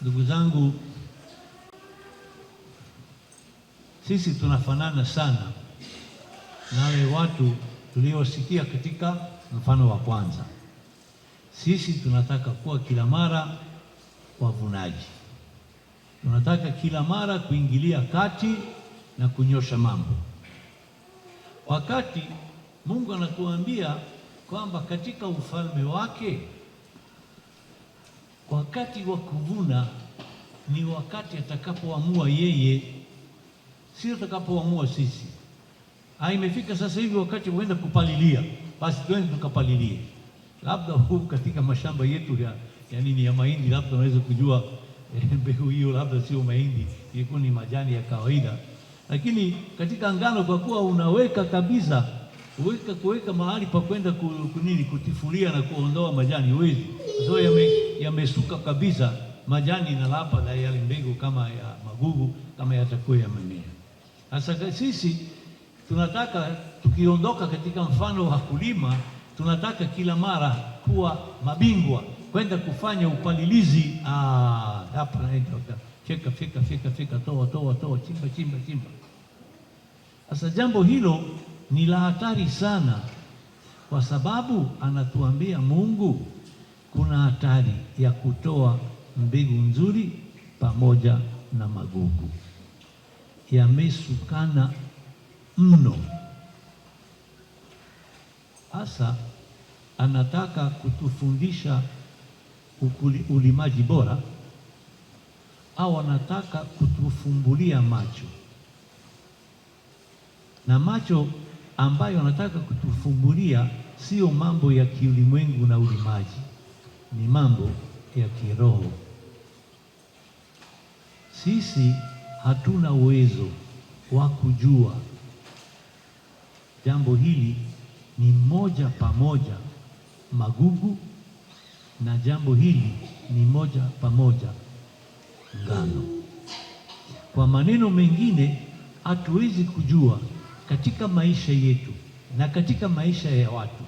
Ndugu zangu, sisi tunafanana sana na wale watu tuliosikia katika mfano wa kwanza. Sisi tunataka kuwa kila mara wavunaji, tunataka kila mara kuingilia kati na kunyosha mambo, wakati Mungu anatuambia kwamba katika ufalme wake wakati wa kuvuna ni wakati atakapoamua yeye, sio atakapoamua sisi. Imefika sasa hivi wakati waenda kupalilia, basi twende tukapalilie. Labda huku katika mashamba yetu ya mahindi, labda unaweza kujua mbegu hiyo labda sio mahindi, ilikuwa ni majani ya kawaida. Lakini katika ngano, kwa kuwa unaweka kabisa kuweka mahali pa kwenda kutifulia na kuondoa majani, huwezi, so yamesuka kabisa majani na lapa na yale mbegu kama ya magugu, kama yatakuwa yamemea. Sasa sisi tunataka tukiondoka katika mfano wa kulima, tunataka kila mara kuwa mabingwa kwenda kufanya upalilizi. Hapa naenda fika, toa, chimba. Sasa jambo hilo ni la hatari sana, kwa sababu anatuambia Mungu kuna hatari ya kutoa mbegu nzuri pamoja na magugu. Yamesukana mno. Sasa anataka kutufundisha ulimaji bora, au anataka kutufumbulia macho, na macho ambayo anataka kutufumbulia sio mambo ya kiulimwengu na ulimaji, ni mambo ya kiroho. Sisi hatuna uwezo wa kujua jambo hili ni moja pamoja magugu, na jambo hili ni moja pamoja ngano. Kwa maneno mengine, hatuwezi kujua katika maisha yetu na katika maisha ya watu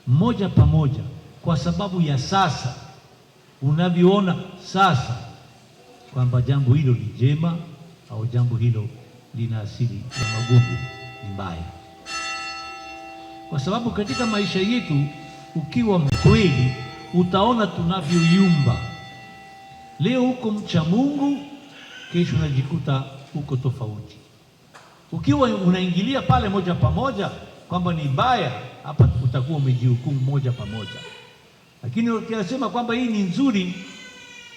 moja pamoja, kwa sababu ya sasa unavyoona sasa kwamba jambo hilo ni jema au jambo hilo lina asili ya magugu, ni mbaya. Kwa sababu katika maisha yetu, ukiwa mkweli, utaona tunavyoyumba. Leo uko mcha Mungu, kesho unajikuta uko tofauti. Ukiwa unaingilia pale moja pamoja kwamba ni mbaya, hapa utakuwa umejihukumu moja pamoja. Lakini ukisema kwamba hii ni nzuri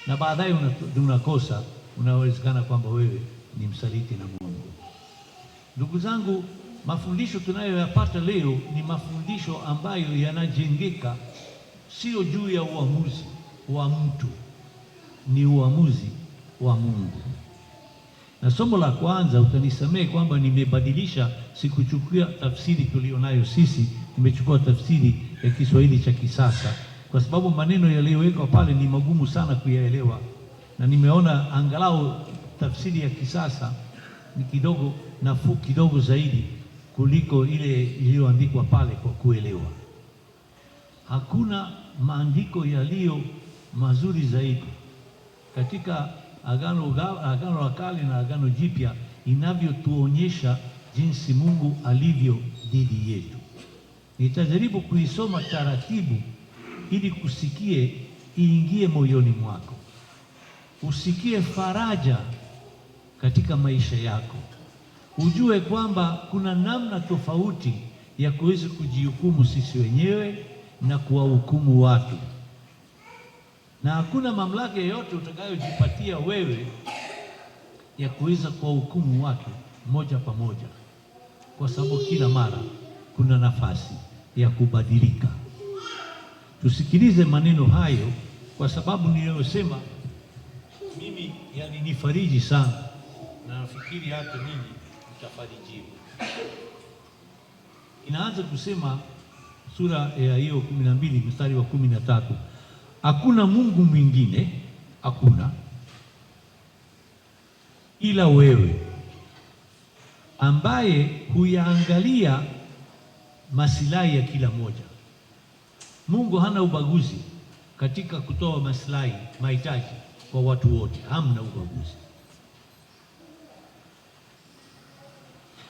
na baadaye unakosa, unawezekana kwamba wewe ni msaliti na Mungu. Ndugu zangu, mafundisho tunayoyapata leo ni mafundisho ambayo yanajengeka sio juu ya uamuzi wa mtu, ni uamuzi wa Mungu. Na somo la kwanza, utanisamehe kwamba nimebadilisha, sikuchukua tafsiri tulionayo sisi, nimechukua tafsiri ya Kiswahili cha kisasa, kwa sababu maneno yaliyowekwa pale ni magumu sana kuyaelewa, na nimeona angalau tafsiri ya kisasa ni kidogo nafuu kidogo zaidi kuliko ile iliyoandikwa pale kwa kuelewa. Hakuna maandiko yaliyo mazuri zaidi katika Agano la Kale na Agano Jipya inavyotuonyesha jinsi Mungu alivyo dhidi yetu. Nitajaribu kuisoma taratibu ili kusikie, iingie moyoni mwako, usikie faraja katika maisha yako, ujue kwamba kuna namna tofauti ya kuweza kujihukumu sisi wenyewe na kuwahukumu watu, na hakuna mamlaka yoyote utakayojipatia wewe ya kuweza kuwahukumu watu moja kwa moja, kwa sababu kila mara kuna nafasi ya kubadilika. Tusikilize maneno hayo, kwa sababu niliyosema mimi yalinifariji sana, na nafikiri hata ninyi mtafarijiwa. Inaanza kusema sura ya hiyo 12 mstari wa 13, hakuna Mungu mwingine, hakuna ila wewe, ambaye huyaangalia masilahi ya kila moja. Mungu hana ubaguzi katika kutoa maslahi, mahitaji kwa watu wote, hamna ubaguzi.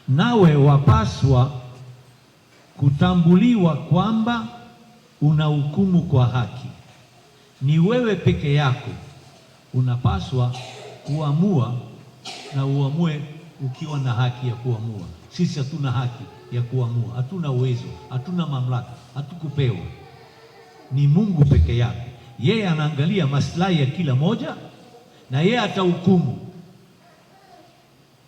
Nawe wapaswa kutambuliwa kwamba unahukumu kwa haki. Ni wewe peke yako unapaswa kuamua, na uamue ukiwa na haki ya kuamua. Sisi hatuna haki ya kuamua, hatuna uwezo, hatuna mamlaka, hatukupewa. Ni Mungu peke yake. Yeye anaangalia maslahi ya kila moja, na yeye atahukumu,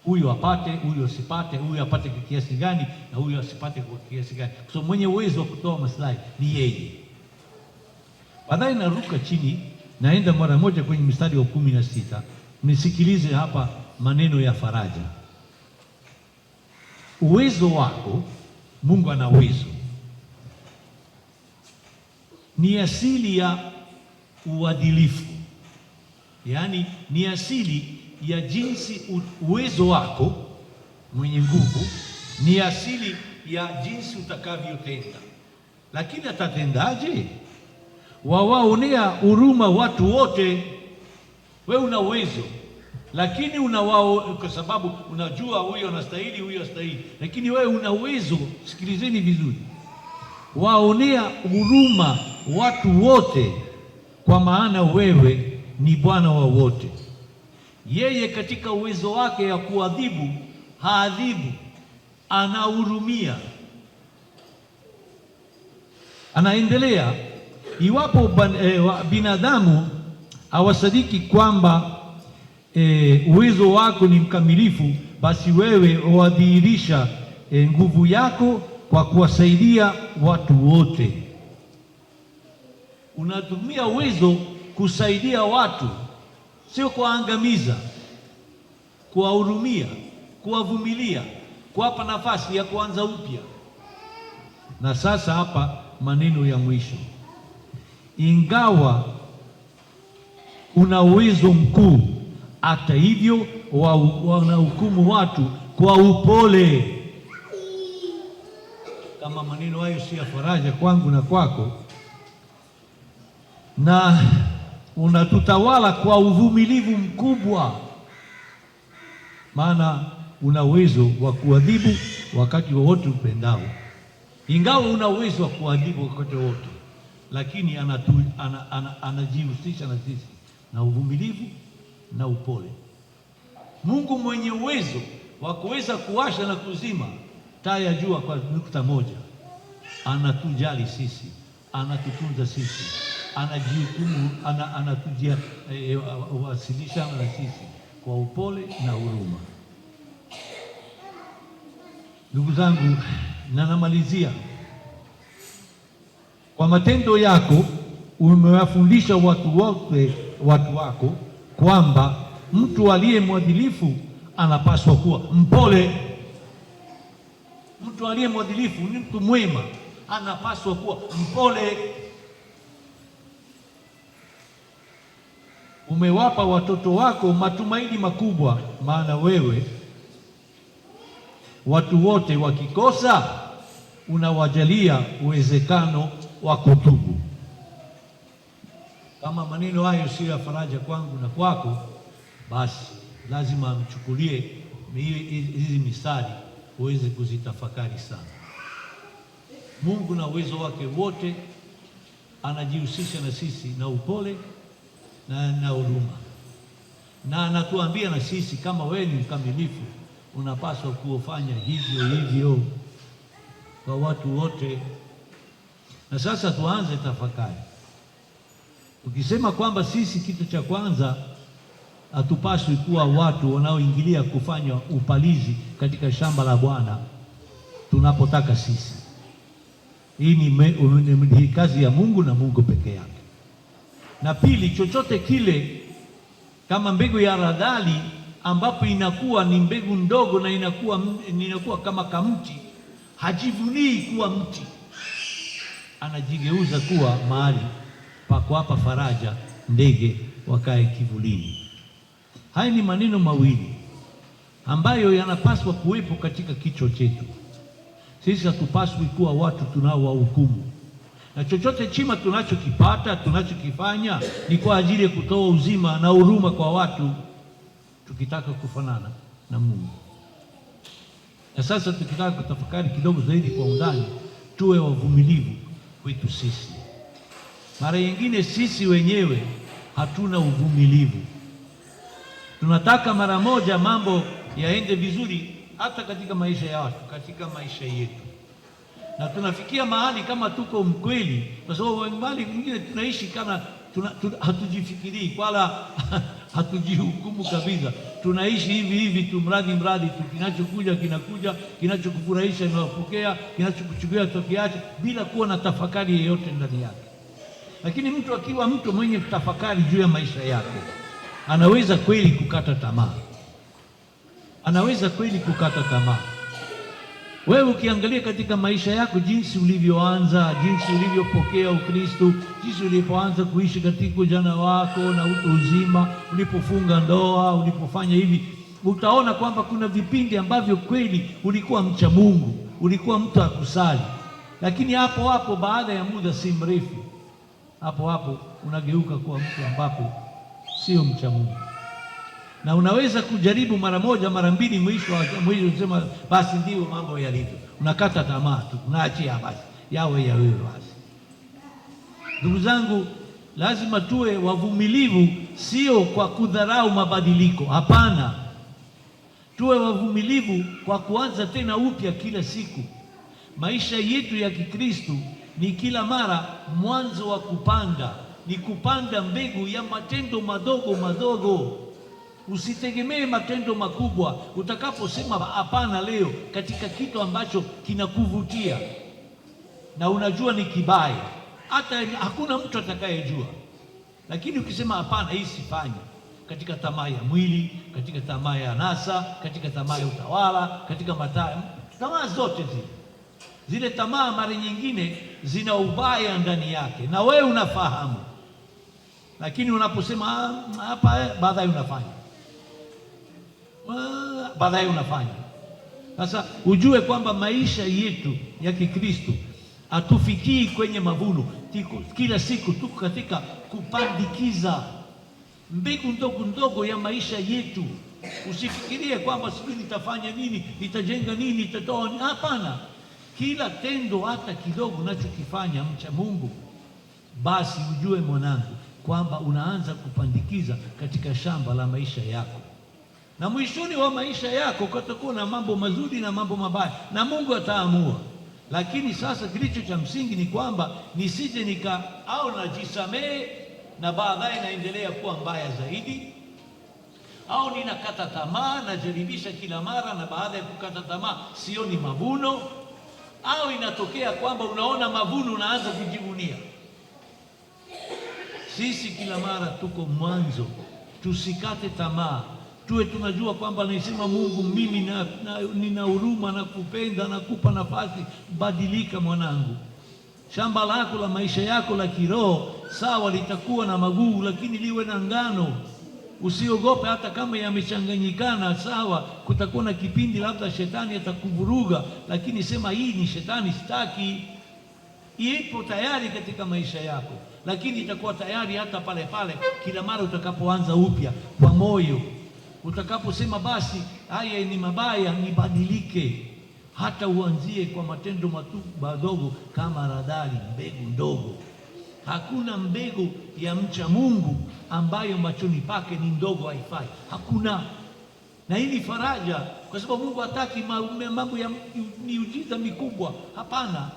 huyu apate, huyu asipate, huyu apate kwa kiasi gani na huyu asipate kwa kiasi gani. So mwenye uwezo wa kutoa maslahi ni yeye. Baadaye naruka chini, naenda mara moja kwenye mstari wa 16. Nisikilize hapa maneno ya faraja. Uwezo wako, Mungu ana uwezo, ni asili ya uadilifu, yaani ni asili ya jinsi uwezo wako mwenye nguvu, ni asili ya jinsi utakavyotenda. Lakini atatendaje? Wawaonea huruma watu wote. Wewe una uwezo, lakini unawao, kwa sababu unajua huyo anastahili, huyo hastahili, lakini wewe una uwezo. Sikilizeni vizuri, waonea huruma watu wote, kwa maana wewe ni Bwana wa wote. Yeye katika uwezo wake ya kuadhibu haadhibu, anahurumia. Anaendelea, iwapo binadamu hawasadiki kwamba uwezo wako ni mkamilifu, basi wewe wadhihirisha nguvu yako kwa kuwasaidia watu wote. Unatumia uwezo kusaidia watu, sio kuwaangamiza, kuwahurumia, kuwavumilia, kuwapa nafasi ya kuanza upya. Na sasa hapa maneno ya mwisho, ingawa una uwezo mkuu, hata hivyo wanahukumu watu kwa upole. Kama maneno hayo si ya faraja kwangu na kwako, na unatutawala kwa uvumilivu mkubwa, maana una uwezo wa kuadhibu wakati wowote upendao. Ingawa una uwezo wa kuadhibu wakati wowote, lakini anajihusisha na sisi na uvumilivu na upole. Mungu mwenye uwezo wa kuweza kuwasha na kuzima taa ya jua kwa nukta moja, anatujali sisi, anatutunza sisi, anajihukumu, anatuwasilisha na sisi kwa upole na huruma. Ndugu zangu, na namalizia, kwa matendo yako umewafundisha watu wako kwamba mtu aliye mwadilifu anapaswa kuwa mpole. Mtu aliye mwadilifu ni mtu mwema, anapaswa kuwa mpole. Umewapa watoto wako matumaini makubwa, maana wewe watu wote wakikosa unawajalia uwezekano wa kutubu. Kama maneno hayo sio ya faraja kwangu na kwako, basi lazima mchukulie hizi mistari uweze kuzitafakari sana. Mungu na uwezo wake wote anajihusisha na sisi na upole na huruma, na anatuambia na sisi, kama wewe ni mkamilifu unapaswa kufanya hivyo hivyo kwa watu wote. Na sasa tuanze tafakari. Tukisema kwamba sisi, kitu cha kwanza, hatupaswi kuwa watu wanaoingilia kufanya upalizi katika shamba la Bwana tunapotaka sisi. Hii ni kazi ya Mungu na Mungu peke yake. Na pili, chochote kile kama mbegu ya haradali ambapo inakuwa ni mbegu ndogo na inakuwa kama kamti, hajivunii kuwa mti, anajigeuza kuwa mahali pa kuwapa faraja ndege wakae kivulini. Haya ni maneno mawili ambayo yanapaswa kuwepo katika kichwa chetu. Sisi hatupaswi kuwa watu tunaowahukumu, na chochote chema tunachokipata, tunachokifanya ni kwa ajili ya kutoa uzima na huruma kwa watu, tukitaka kufanana na Mungu. Na sasa tukitaka kutafakari kidogo zaidi kwa undani, tuwe wavumilivu kwetu sisi. Mara nyingine sisi wenyewe hatuna uvumilivu. Tunataka mara moja mambo yaende vizuri, hata katika maisha ya watu, katika maisha yetu, na tunafikia mahali kama tuko mkweli, kwa sababu mbali mwingine tunaishi kama hatujifikirii wala hatujihukumu kabisa. Tunaishi hivi hivi tu, mradi tu, kinachokuja kinakuja, kinachokufurahisha unapokea, kinachokuchukia tokiacha, bila kuwa na tafakari yoyote ndani yake. Lakini mtu akiwa mtu mwenye tafakari juu ya maisha yake, anaweza kweli kukata tamaa, anaweza kweli kukata tamaa. Wewe ukiangalia katika maisha yako, jinsi ulivyoanza, jinsi ulivyopokea Ukristo, jinsi ulipoanza kuishi katika ujana wako na utu uzima, ulipofunga ndoa, ulipofanya hivi, utaona kwamba kuna vipindi ambavyo kweli ulikuwa mcha Mungu, ulikuwa mtu akusali, lakini hapo hapo baada ya muda si mrefu, hapo unageuka kuwa mtu ambapo sio mcha Mungu. Na unaweza kujaribu mara moja mara mbili, mwisho unasema basi ndio mambo yalivyo, unakata tamaa tu, unaachia basi yawe basi. Ndugu zangu, lazima tuwe wavumilivu, sio kwa kudharau mabadiliko, hapana. Tuwe wavumilivu kwa kuanza tena upya kila siku. Maisha yetu ya Kikristo ni kila mara mwanzo wa kupanda, ni kupanda mbegu ya matendo madogo madogo. Usitegemee matendo makubwa. Utakaposema hapana leo katika kitu ambacho kinakuvutia na unajua ni kibaya, hata hakuna mtu atakayejua, lakini ukisema hapana, hii sifanyi, katika tamaa ya mwili, katika tamaa ya nasa, katika tamaa ya utawala, katika tamaa zote zile tamaa mara nyingine zina ubaya ndani yake, na wewe unafahamu, lakini unaposema hapa, baadaye unafanya. Sasa ujue kwamba maisha yetu ya Kikristo hatufikii kwenye mavuno. Kila siku tuko katika kupandikiza mbegu ndogo ndogo ya maisha yetu. Usifikirie kwamba sijui nitafanya nini, nitajenga nini, nitatoa nini. Hapana, kila tendo hata kidogo unachokifanya mcha Mungu, basi ujue mwanangu kwamba unaanza kupandikiza katika shamba la maisha yako, na mwishoni wa maisha yako kutakuwa na mambo mazuri na mambo mabaya, na Mungu ataamua. Lakini sasa kilicho cha msingi ni kwamba nisije au najisamehe na baadaye naendelea kuwa mbaya zaidi, au ninakata tamaa, najaribisha kila mara na baada ya kukata tamaa sioni mavuno, au inatokea kwamba unaona mavuno unaanza kujivunia. Sisi kila mara tuko mwanzo, tusikate tamaa. Tuwe tunajua kwamba nasema Mungu, mimi nina huruma na kupenda na kupa nafasi, badilika mwanangu. Shamba lako la maisha yako la kiroho sawa litakuwa na magugu, lakini liwe na ngano. Usiogope hata kama yamechanganyikana, sawa, kutakuwa na kipindi labda shetani atakuvuruga, lakini sema hii ni shetani, sitaki. Ipo tayari katika maisha yako, lakini itakuwa tayari hata pale kila mara utakapoanza upya kwa moyo. Utakaposema basi haya ni mabaya, nibadilike, hata uanzie kwa matendo madogo kama radali, mbegu ndogo. Hakuna mbegu ya mcha Mungu ambayo machoni pake ni ndogo, haifai. Hakuna. Na hii ni faraja, kwa sababu Mungu hataki mambo ya miujiza mikubwa. Hapana,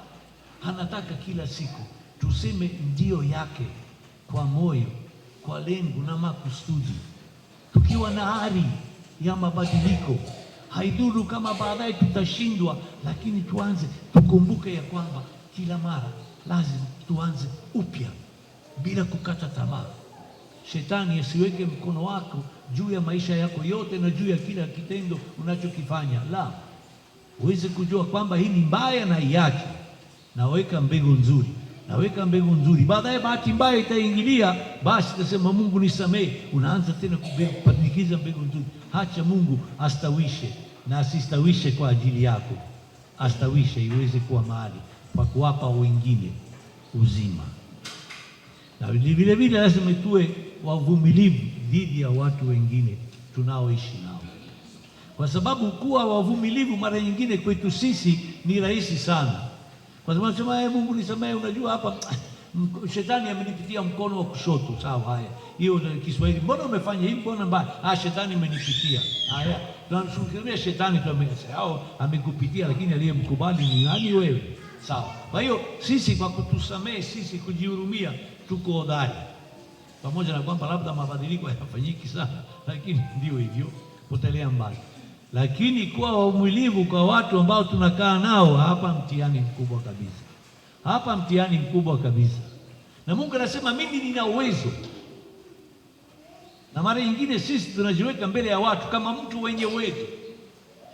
anataka kila siku tuseme ndio yake kwa moyo, kwa lengo na makusudi, tukiwa na hari ya mabadiliko. Haidhuru kama baadaye tutashindwa, lakini tukumbuke ya kwamba kila mara lazima tuanze upya bila kukata tamaa. Shetani asiweke mkono wako juu ya maisha yako yote na juu ya kila kitendo unachokifanya. La, uweze kujua kwamba hii ni mbaya na iache, naweka mbegu nzuri. Baadaye bahati mbaya itaingilia, basi utasema Mungu nisamehe, unaanza tena kupandikiza mbegu nzuri. Hacha Mungu astawishe, na asistawishe kwa ajili yako, astawishe iweze kuwa mahali pa kuwapa wengine uzima. Na vile vile lazima tuwe wavumilivu dhidi ya watu wengine tunaoishi nao, kwa sababu kuwa wavumilivu mara nyingine kwetu sisi ni rahisi sana, kwa sababu nasema Mungu nisamehe, unajua hapa shetani amenipitia mkono wa kushoto. Sawa, haya, hiyo ni Kiswahili. Mbona umefanya hivi? Mbona mbaya? Shetani amenipitia. Haya, tunamshukuru shetani, tunamsema amekupitia, lakini aliyemkubali ni nani? Wewe. Sawa. Kwa hiyo sisi kwa kutusamehe, sisi kujihurumia, tuko hodari, pamoja na kwamba labda mabadiliko hayafanyiki sana, lakini ndio hivyo, potelea mbali. Lakini kuwa wavumilivu kwa watu ambao tunakaa nao, hapa mtihani mkubwa kabisa, hapa mtihani mkubwa kabisa. Na Mungu anasema mimi nina uwezo. Na mara nyingine sisi tunajiweka mbele ya watu kama mtu mwenye uwezo,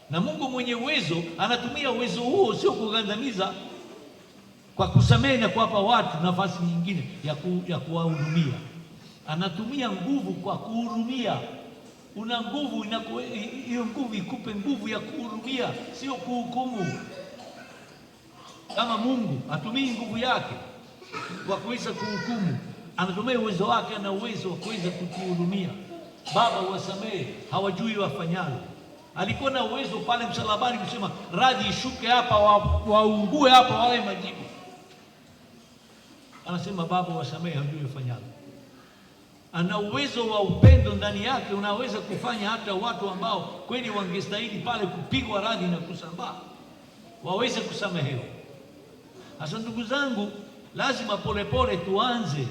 na Mungu mwenye uwezo anatumia uwezo huo sio kugandamiza, kwa kusamehe na kuwapa watu nafasi nyingine ya kuwahudumia. Anatumia nguvu kwa kuhurumia. Una nguvu, hiyo nguvu ikupe nguvu ya kuhurumia, sio kuhukumu. Kama Mungu atumii nguvu yake kwa kuweza kuhukumu, anatumia uwezo wake, ana uwezo wa kuweza kutuhurumia. Baba, wasamehe, hawajui wafanyalo. Alikuwa na uwezo pale msalabani kusema radhi ishuke hapa, waungue hapa, wawe majibu. Anasema Baba, wasamehe, hawajui wafanyalo. Ana uwezo wa upendo ndani yake, unaweza kufanya hata watu ambao kweli wangestahili pale kupigwa radhi na kusambaa waweze kusamehewa. Sasa ndugu zangu, lazima polepole tuanze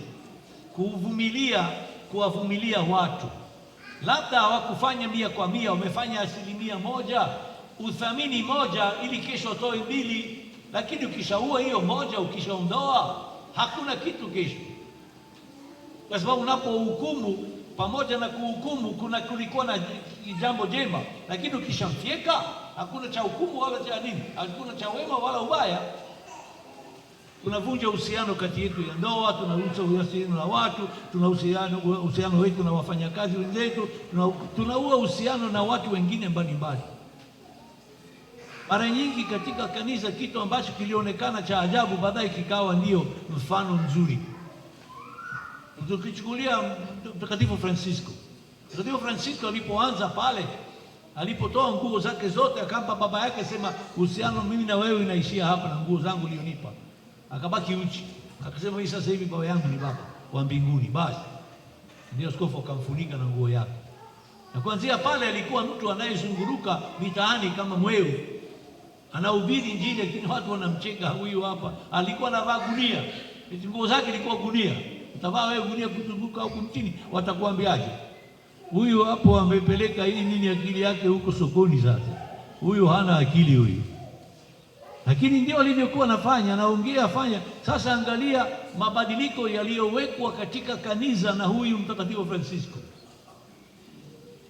kuwavumilia watu. Labda hawakufanya 100%, wamefanya 1%. Uthamini 1 ili kesho utoe 2, lakini ukishaua hiyo 1, ukishaondoa hakuna kitu kesho, kwa sababu unapohukumu, pamoja na kuhukumu kulikuwa na jambo jema, lakini ukishamfyeka hakuna cha hukumu wala cha nini, hakuna cha wema wala ubaya. Tunavunja uhusiano kati yetu ya ndoa, tunauza uhusiano na watu, uhusiano wetu na wafanyakazi wenzetu, tunaua uhusiano na watu wengine mbalimbali. Mara nyingi katika kanisa, kitu ambacho kilionekana cha ajabu baadaye kikawa ndio mfano mzuri. Tukichukulia Mtakatifu Francisco. Mtakatifu Francisco alipoanza pale, alipotoa nguo zake zote akampa baba yake, sema uhusiano mimi na wewe inaishia hapa na nguo zangu ulionipa. Akabaki uchi. Akasema mimi sasa hivi baba yangu ni baba wa mbinguni. Basi ndio askofu akamfunika na nguo yake. Na kuanzia pale alikuwa mtu anayezunguruka mitaani kama mwewe, anahubiri Injili, lakini watu wanamcheka, huyu hapa alikuwa anavaa gunia. Nguo zake ilikuwa gunia. Utavaa wewe gunia kuzunguka huko mtini, watakuambiaje? Huyu hapo amepeleka hii nini akili yake huko sokoni. Sasa huyu hana akili huyu, lakini ndio alivyokuwa anafanya, anaongea afanya. Sasa angalia mabadiliko yaliyowekwa katika kanisa na huyu Mtakatifu Francisco.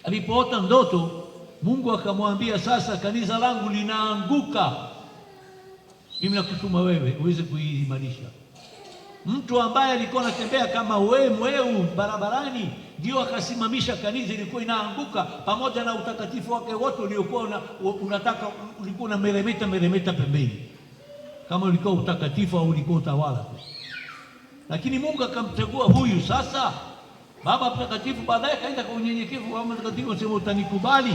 Alipoota ndoto, Mungu akamwambia, sasa kanisa langu linaanguka, mimi nakutuma wewe uweze kuimarisha. Mtu ambaye alikuwa anatembea kama mweu barabarani ndio akasimamisha kanisa, ilikuwa inaanguka pamoja na utakatifu wake wote uliokuwa unataka, ulikuwa na meremeta pembeni, kama ulikuwa utakatifu au ulikuwa utawala. Lakini Mungu akamchagua huyu sasa, Baba Mtakatifu. Baadaye kaenda kwa unyenyekevu wa Mtakatifu, sema utanikubali?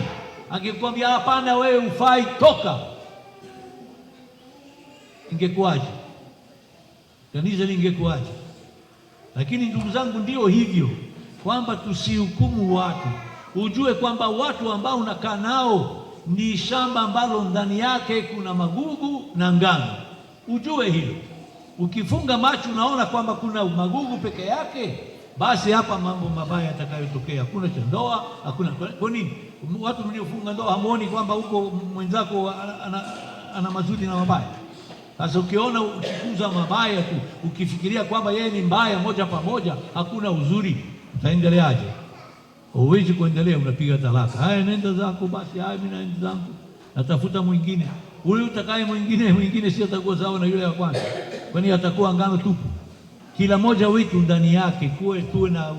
Angekwambia hapana, wewe ufai, toka, ingekuwaje? Kanisa lingekuwaje? Lakini ndugu zangu, ndio hivyo kwamba tusihukumu watu. Ujue kwamba watu ambao unakaa nao ni shamba ambalo ndani yake kuna magugu na ngano. Ujue hilo. Ukifunga macho unaona kwamba kuna magugu peke yake, basi hapa mambo mabaya yatakayotokea. Hakuna cha ndoa, hakuna. Kwa nini watu mliofunga ndoa hamuoni kwamba huko mwenzako ana mazuri na mabaya? Sasa ukiona ukikuza mabaya tu, ukifikiria kwamba yeye ni mbaya moja kwa moja, hakuna uzuri, utaendeleaje? Huwezi kuendelea, unapiga talaka. Haya, nenda zako basi. Haya, mimi naenda zangu, natafuta mwingine. Huyu utakaye mwingine si atakuwa sawa na yule wa kwanza, kwani atakuwa ngano tupu. Kila mmoja wetu ndani yake tuwe na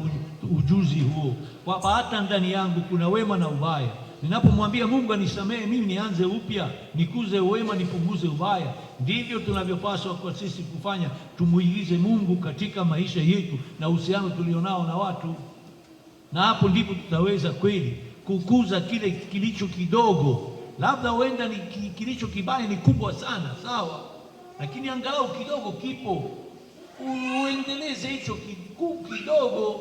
ujuzi huo, kwamba hata ndani yangu kuna wema na ubaya, Ninapomwambia Mungu anisamehe mimi, nianze upya, nikuze wema, nipunguze ubaya, ndivyo tunavyopaswa kwa sisi kufanya. Tumuigize Mungu katika maisha yetu na uhusiano tulionao na watu, na hapo ndipo tutaweza kweli kukuza kile kilicho kidogo. Labda huenda ni kilicho kibaya ni kubwa sana, sawa, lakini angalau kidogo kipo, uendeleze hicho kidogo,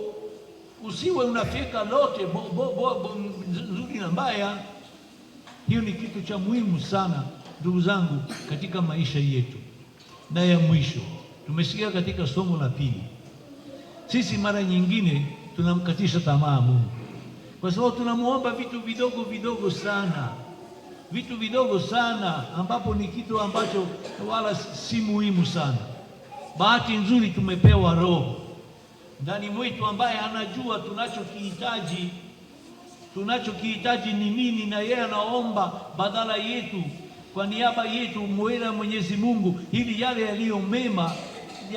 usiwe unafika lote nzuri na mbaya. Hiyo ni kitu cha muhimu sana ndugu zangu katika maisha yetu. Na ya mwisho tumesikia katika somo la pili, sisi mara nyingine tunamkatisha tamaa Mungu kwa sababu tunamuomba vitu vidogo sana, ambapo ni kitu ambacho wala si muhimu sana. Bahati nzuri tumepewa Roho ndani mwetu ambaye anajua tunachokihitaji ni nini, na yeye anaomba badala yetu, kwa niaba yetu, mwela Mwenyezi Mungu, ili yale yaliyo mema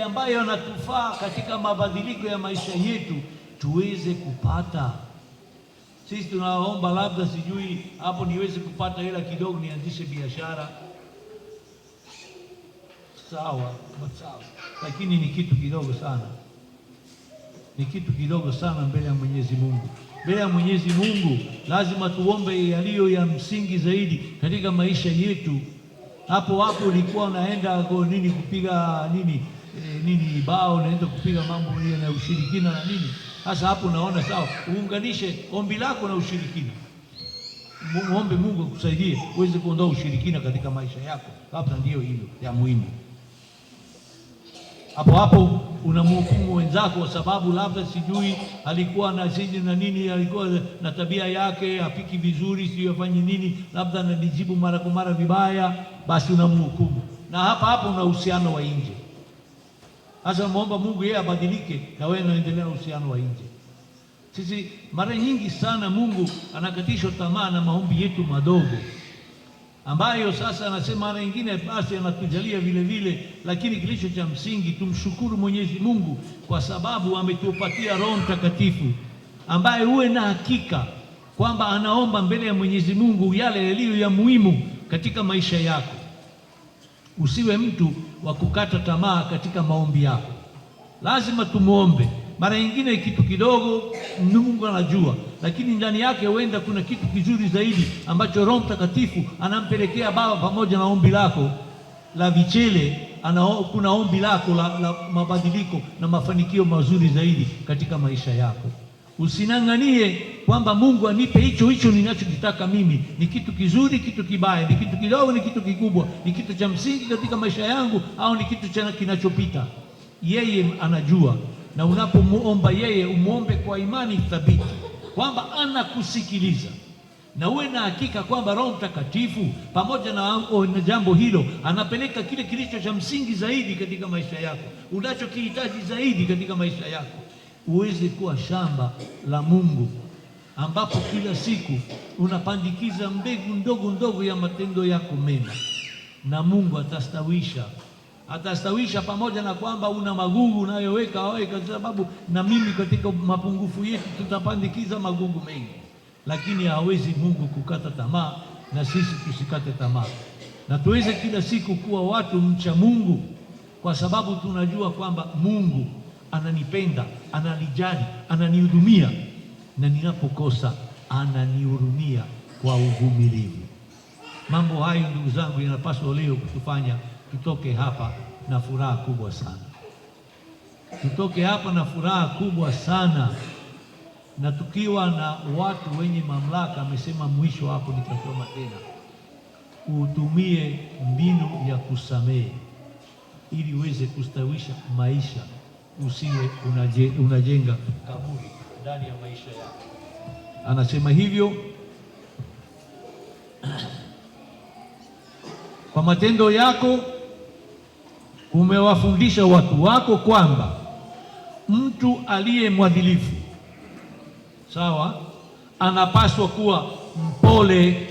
ambayo yanatufaa katika mabadiliko ya maisha yetu tuweze kupata. Sisi tunaomba labda, sijui hapo niweze kupata hela kidogo nianzishe biashara, sawa, lakini ni kitu kidogo sana, mbele ya Mwenyezi Mungu. Mbele ya Mwenyezi Mungu lazima tuombe yaliyo ya msingi zaidi katika maisha yetu. Hapo ulikuwa unaenda kupiga bao, unaenda kupiga mambo ya ushirikina na nini. Sasa hapo unaona sawa, uunganishe ombi lako na ushirikina. Muombe Mungu akusaidie uweze kuondoa ushirikina katika maisha yako, labda ndiyo hilo ya muhimu. Hapo unamhukumu wenzako kwa sababu labda sijui alikuwa na zidi na nini, alikuwa na tabia yake, hapiki vizuri, sio afanye nini, labda ananijibu mara kwa mara vibaya, basi unamhukumu. Na hapo una uhusiano wa nje. Sasa muomba Mungu yeye abadilike, na wewe unaendelea na uhusiano wa nje. Sisi mara nyingi sana Mungu anakatishwa tamaa na maombi yetu madogo, ambayo sasa anasema mara nyingine basi anatujalia vile vile, lakini kilicho cha msingi tumshukuru Mwenyezi Mungu kwa sababu ametupatia Roho Mtakatifu ambaye uwe na hakika kwamba anaomba mbele ya Mwenyezi Mungu yale yaliyo ya muhimu katika maisha yako. Usiwe mtu wa kukata tamaa katika maombi yako, lazima tumuombe. Mara nyingine kitu kidogo Mungu anajua, lakini ndani yake huenda kuna kitu kizuri zaidi ambacho Roho Mtakatifu anampelekea Baba pamoja na ombi lako la vichele. Kuna ombi lako la mabadiliko na mafanikio mazuri zaidi katika maisha yako. Usinang'anie kwamba Mungu anipe hicho ninachokitaka mimi, ni kitu kizuri, kitu kibaya, ni kitu kidogo, ni kitu kikubwa, ni kitu cha msingi katika maisha yangu, au ni kitu kinachopita. Yeye anajua, na unapomuomba yeye umuombe kwa imani thabiti kwamba anakusikiliza, na uwe na hakika kwamba Roho Mtakatifu pamoja na jambo hilo anapeleka kile kilicho cha msingi zaidi katika maisha yako, unachokihitaji zaidi katika maisha yako, uweze kuwa shamba la Mungu ambapo kila siku unapandikiza mbegu ndogo ndogo ya matendo yako mema, na Mungu atastawisha pamoja na kwamba una magugu unayoweka kwa sababu na mimi katika mapungufu yetu tutapandikiza magugu mengi, lakini hawezi Mungu kukata tamaa, na sisi tusikate tamaa, na tuweze kila siku kuwa watu mcha Mungu, kwa sababu tunajua kwamba Mungu ananipenda, ananijali, ananihudumia, na ninapokosa ananihurumia kwa uvumilivu. Mambo hayo ndugu zangu yanapaswa leo kutufanya tutoke hapa na furaha kubwa sana, na tukiwa na watu wenye mamlaka. Amesema mwisho hapo, nitasoma tena, utumie mbinu ya kusamehe ili uweze kustawisha maisha, usiwe unajenga kaburi ndani ya maisha yako. Anasema hivyo kwa matendo yako umewafundisha watu wako kwamba mtu aliye mwadilifu, sawa, anapaswa kuwa mpole.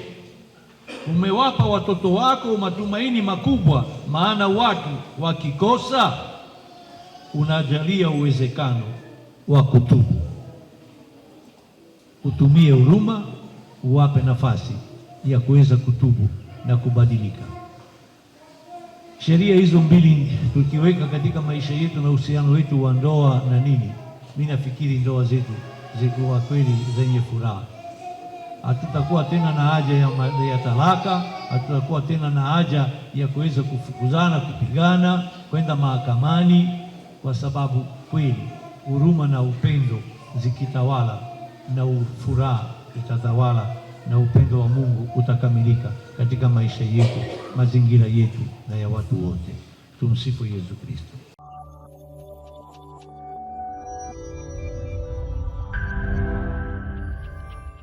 Umewapa watoto wako matumaini makubwa, maana watu wakikosa unajalia uwezekano wa kutubu. Utumie huruma, uwape nafasi ya kuweza kutubu na kubadilika. Sheria hizo mbili tukiweka katika maisha yetu na uhusiano wetu wa ndoa na nini, mimi nafikiri ndoa zetu zikuwa kweli zenye furaha. Hatutakuwa tena na haja ya talaka, hatutakuwa tena na haja ya kuweza kufukuzana, kupigana, kwenda mahakamani, kwa sababu kweli huruma na upendo zikitawala na furaha itatawala na upendo wa Mungu utakamilika katika maisha yetu, mazingira yetu na ya watu wote. Tumsifu Yesu Kristo.